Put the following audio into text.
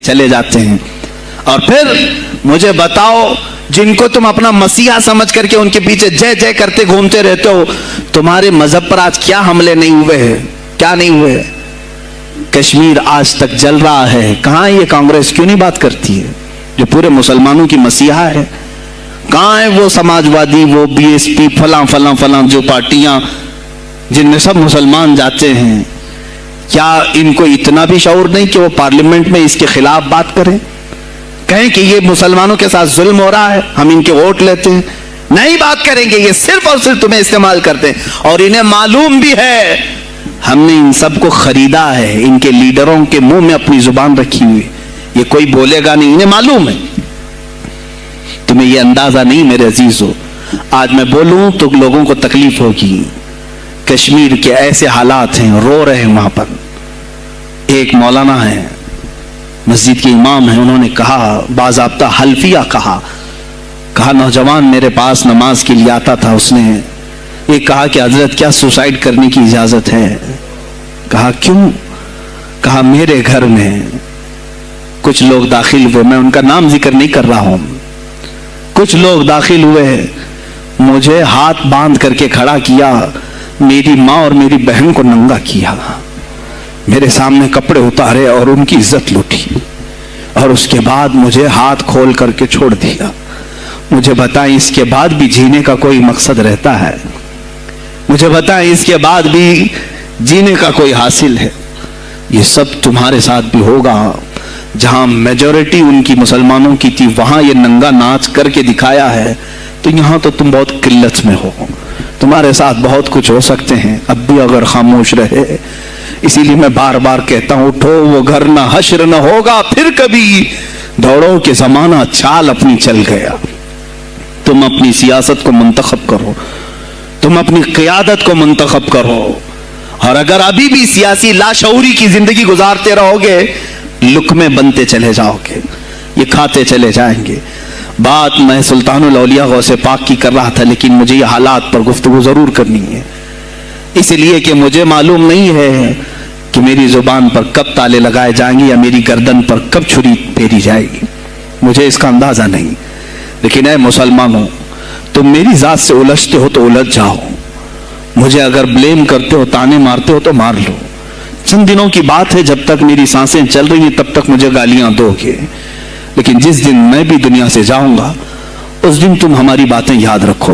چلے جاتے ہیں. اور پھر مجھے بتاؤ, جن کو تم اپنا مسیحا سمجھ کر کے ان کے پیچھے جے جے کرتے گھومتے رہتے ہو, تمہارے مذہب پر آج کیا حملے نہیں ہوئے ہیں؟ کیا نہیں ہوئے؟ کشمیر آج تک جل رہا ہے. کہاں یہ کانگریس کیوں نہیں بات کرتی ہے جو پورے مسلمانوں کی مسیحا ہے؟ کہاں ہے وہ سماجوادی, وہ بی ایس پی, فلاں فلاں فلاں جو پارٹیاں جن میں سب مسلمان جاتے ہیں؟ کیا ان کو اتنا بھی شعور نہیں کہ وہ پارلیمنٹ میں اس کے خلاف بات کریں, کہیں کہ یہ مسلمانوں کے ساتھ ظلم ہو رہا ہے, ہم ان کے ووٹ لیتے ہیں؟ نہیں بات کریں گے. یہ صرف اور صرف تمہیں استعمال کرتے ہیں, اور انہیں معلوم بھی ہے ہم نے ان سب کو خریدا ہے. ان کے لیڈروں کے منہ میں اپنی زبان رکھی ہوئی, یہ کوئی بولے گا نہیں, انہیں معلوم ہے. تمہیں یہ اندازہ نہیں میرے عزیزو, آج میں بولوں تو لوگوں کو تکلیف ہوگی. کشمیر کے ایسے حالات ہیں, رو رہے ہیں وہاں پر. ایک مولانا ہے, مسجد کے امام ہیں, انہوں نے کہا, باضابطہ حلفیہ کہا نوجوان میرے پاس نماز کے لیے آتا تھا, اس نے یہ کہا کہ حضرت کیا سوسائڈ کرنے کی اجازت ہے؟ کہا کیوں؟ کہا میرے گھر میں کچھ لوگ داخل ہوئے, میں ان کا نام ذکر نہیں کر رہا ہوں, کچھ لوگ داخل ہوئے, مجھے ہاتھ باندھ کر کے کھڑا کیا, میری ماں اور میری بہن کو ننگا کیا, میرے سامنے کپڑے اتارے اور ان کی عزت لوٹی, اور اس کے بعد مجھے ہاتھ کھول کر کے چھوڑ دیا. مجھے بتائیں اس کے بعد بھی جینے کا کوئی مقصد رہتا ہے؟ مجھے بتائیں اس کے بعد بھی جینے کا کوئی حاصل ہے؟ یہ سب تمہارے ساتھ بھی ہوگا. جہاں میجورٹی ان کی مسلمانوں کی تھی وہاں یہ ننگا ناچ کر کے دکھایا ہے, تو یہاں تو تم بہت قلت میں ہو, تمہارے ساتھ بہت کچھ ہو سکتے ہیں اب بھی اگر خاموش رہے. اسی لیے میں بار بار کہتا ہوں, اٹھو وہ گھر نہ حشر نہ ہوگا پھر کبھی, دوڑو کہ زمانہ چال اپنی چل گیا. تم اپنی سیاست کو منتخب کرو, تم اپنی قیادت کو منتخب کرو, اور اگر ابھی بھی سیاسی لاشعوری کی زندگی گزارتے رہو گے, لقمے بنتے چلے جاؤ گے, یہ کھاتے چلے جائیں گے. بات میں سلطان الاولیاء غوث پاک کی کر رہا تھا, لیکن مجھے یہ حالات پر گفتگو ضرور کرنی ہے, اس لیے کہ مجھے معلوم نہیں ہے کہ میری زبان پر کب تالے لگائے جائیں گے یا میری گردن پر کب چھری پھیری جائے گی, مجھے اس کا اندازہ نہیں. لیکن اے مسلمانوں, تم میری ذات سے الجھتے ہو تو الجھ جاؤ, مجھے اگر بلیم کرتے ہو, تانے مارتے ہو تو مار لو. چند دنوں کی بات ہے, جب تک میری سانسیں چل رہی ہیں تب تک مجھے گالیاں دو گے, لیکن جس دن میں بھی دنیا سے جاؤں گا اس دن تم ہماری باتیں یاد رکھو.